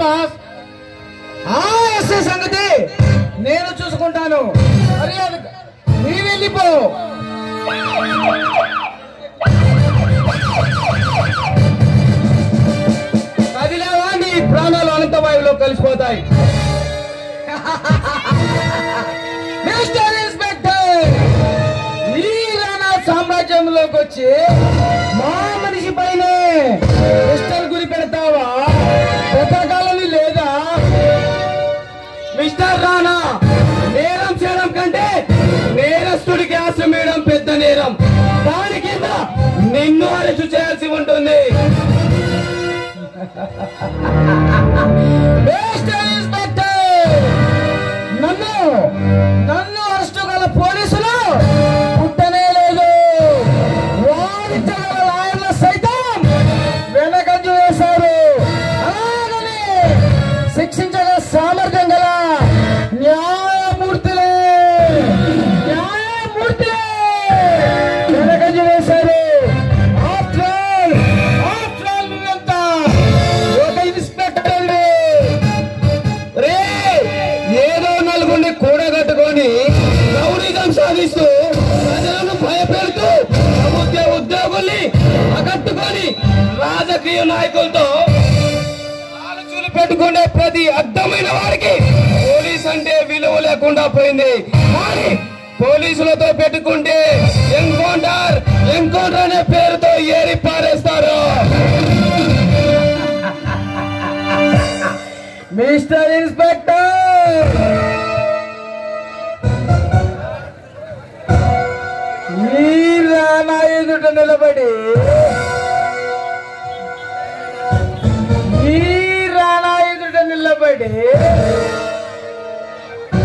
Boss. SI సంగతి నేను చూసుకుంటాను. మర్యాదగా నీ వెళ్ళిపో. కదిలేవా నీ ప్రాణాలు అనంత వాయువులో కలిసిపోతాయి. మిస్టర్ ఇన్స్పెక్టర్, ఈ రాణా సామ్రాజ్యంలోకి వచ్చి మా మనిషి పైనే పిస్టల్ గురి పెడతావా? బ్రతకాలని లేదా? మిస్టర్ రాణా, నేరం చేయడం కంటే నేరస్తుడికి ఆశ్రమేయడం పెద్ద నేరం. దాని కింద నిన్ను అరెస్టు చేయాల్సి ఉంటుంది. మిస్టర్ ఇన్స్పెక్టర్, నన్ను అరెస్టు గల పోలీసులు పుట్టనే లేదు. వాదించగల లాయర్ల సైతం వెనకంజ వేశారు. అలాగని శిక్షించగల సామర్థ్యం గల న్యాయమూర్తులే వెనకంజ వేశారు. నువ్వెంత ఒక ఇన్స్పెక్టర్ రే, ఏదో నలుగురిని కూడగట్టుకొని రౌడీజం సాధిస్తూ ప్రజలను భయపెడుతూ ప్రభుత్వ ఉద్యోగుల్ని అకట్టుకొని రాజకీయ నాయకులతో ఆలోచనలు పెట్టుకునే ప్రతి అర్థమైన వారికి పోలీస్ అంటే విలువ లేకుండా పోయింది. కానీ పోలీసులతో పెట్టుకుంటే ఎన్కౌంటర్ అనే పేరుతో ఏరి పారేస్తారు. మిస్టర్ ఇన్స్పెక్టర్, ఈ రాణా ఎదుట నిలబడి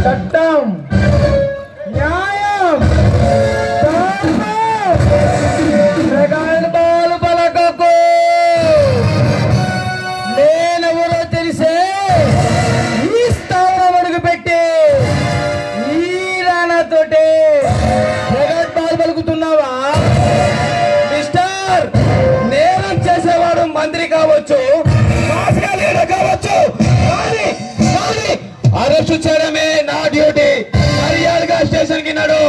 చట్టం, న్యాయం, ప్రగల్భాలు పలకకు. నేనెవరో తెలిసే ఈ స్థానం అడుగు పెట్టి ఈ రాణాతోటే ప్రగల్భాలు పలుకుతున్నావా? మిస్టర్, నేరం చేసేవాడు మంత్రి కావచ్చు, కావచ్చు, కానీ అరెస్టు చేయడమే నా డ్యూటీ. మర్యాదగా స్టేషన్ కి నడు.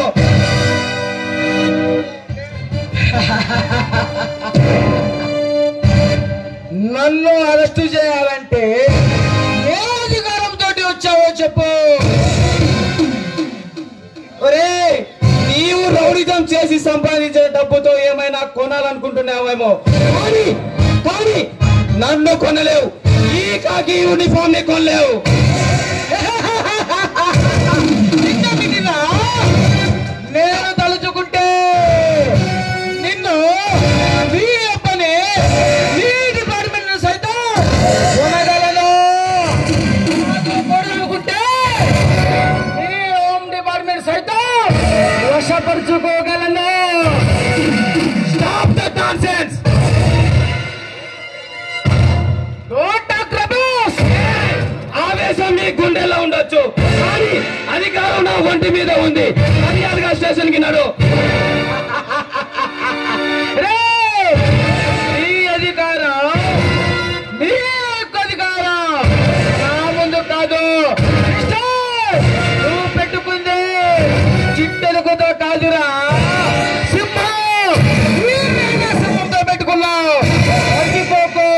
నన్ను అరెస్టు చేయాలంటే ఏ అధికారంతో వచ్చావో చెప్పు. ఒరే, నీవు రౌడీజం చేసి సంపాదించిన డబ్బుతో ఏమైనా కొనాలనుకుంటున్నావేమో, కానీ నన్ను కొనలేవు. ఈ కాకి యూనిఫామ్ ని కొనలేవు. నేను తలుచుకుంటే నిన్ను మీ అప్పని ఈ డిపార్ట్మెంట్ సైతం కొనగలను. కొనుక్కుంటే ఈ హోమ్ డిపార్ట్మెంట్ సైతం వశపరుచుకోగలను. Stop the nonsense. ఆవేశం మీ గుండెల్లో ఉండొచ్చు, కానీ అధికారం నా ఒంటి మీద ఉంది. మర్యాదగా స్టేషన్ కి నడు. ఈ అధికారం మీ యొక్క అధికారం, నా ముందు కాదు. నువ్వు పెట్టుకుంది చిట్టెలుగుతో కాదురా, సింహంతో పెట్టుకున్నావు. మర్చిపోకు.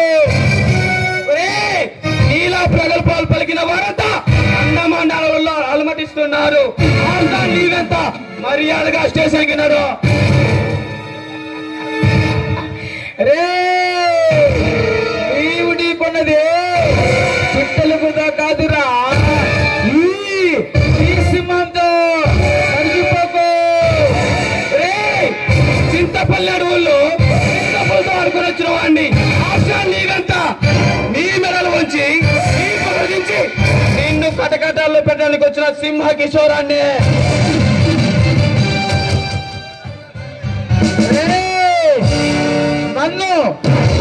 నీలా ప్రగల్భాలు పలికిన వారంతా అండమాండాలలో అలమటిస్తున్నారు. నీవెంత? మర్యాదగా స్టేషన్ కి నడు. రే, నీవు నీకున్నది చిట్టెలుగుతో కాదురా, ఈ సింహంతో. మర్చిపోకు. రే, చింతపల్లి అడవుల్లో చింతపల్లితో ఆడుకుని వచ్చిన వాడిని. నీవెంత? నీ మెడలు వంచి నిన్ను కటకటాల్లో పెట్టడానికి వచ్చిన సింహ కిషోరాన్ని.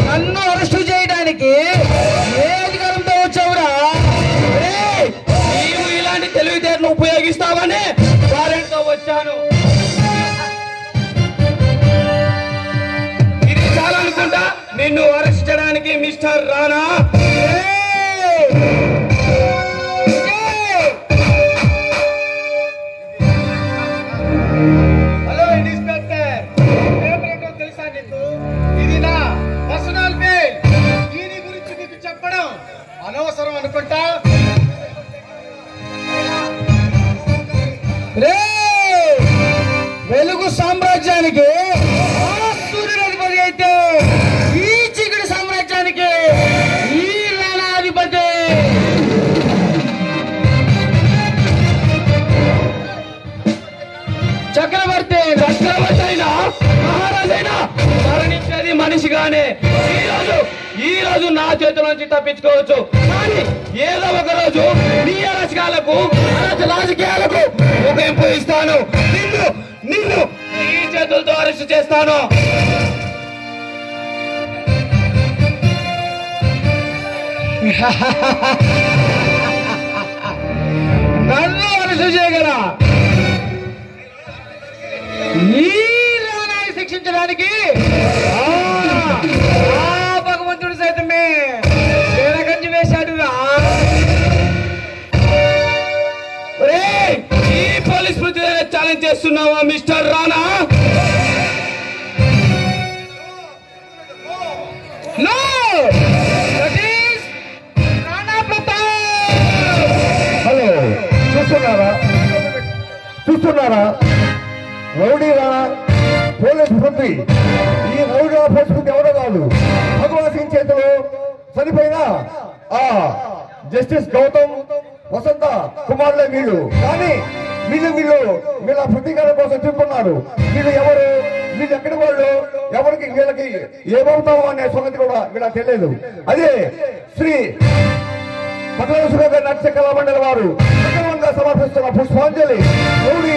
నన్ను అరెస్టు చేయడానికి ఏ అధికారంతో వచ్చావురా? నీవు ఇలాంటి తెలివితేటలు ఉపయోగిస్తావని వారెంట్తో వచ్చాను. ఇది చాలనుకుంటా నిన్ను అరెస్ట్ చేయడానికి మిస్టర్ రాణా. చెప్పడం అనవసరం అనుకుంటా. రే వెలుగు సామ్రాజ్యానికి సూర్యుడాధిపతి అయితే ఈ చీకటి సామ్రాజ్యానికి ఈ రాణాధిపతి. చక్రవర్తి అయినా మహారాజైనా మరణించేది మనిషిగానే. ఈ రోజు నా చేతుల నుంచి తప్పించుకోవచ్చు, కానీ ఏదో ఒక రోజు నీ రాజకీయాలకు ముగింపు ఇస్తాను. నిన్ను నీ చేతులతో అరెస్ట్ చేస్తాను. నన్ను అరెస్ట్ చేయగల ఈ రాణాన్ని శిక్షించడానికి భగవంతుడు సైతమే వెనకంచి వేశాడు. ఈ పోలీస్ స్మృతి ఛాలెంజ్ చేస్తున్నావా mister Rana? No, that is Rana Pratap. Hello, చూస్తున్నారా రౌడీ రాణా పోలీస్ స్మృతి. ఈ రౌడీ పోలీస్ స్మృతి ఎవరో కాదు, భగవాన్ సింగ్ చేతిలో చనిపోయిన జస్టిస్ గౌతమ్ వసంత కుమార్లే వీళ్ళు. కానీ వీళ్ళ ప్రతీకారం కోసం తిప్పుకున్నారు. వీళ్ళు ఎవరు, వీళ్ళు ఎక్కడి వాళ్ళు, ఎవరికి వీళ్ళకి ఏమవుతామో అనే సంగతి కూడా వీళ్ళకి తెలియదు. అదే శ్రీ పట్టణ నృత్య కళామండలి వారు సమర్పిస్తున్న పుష్పాంజలి రౌడీ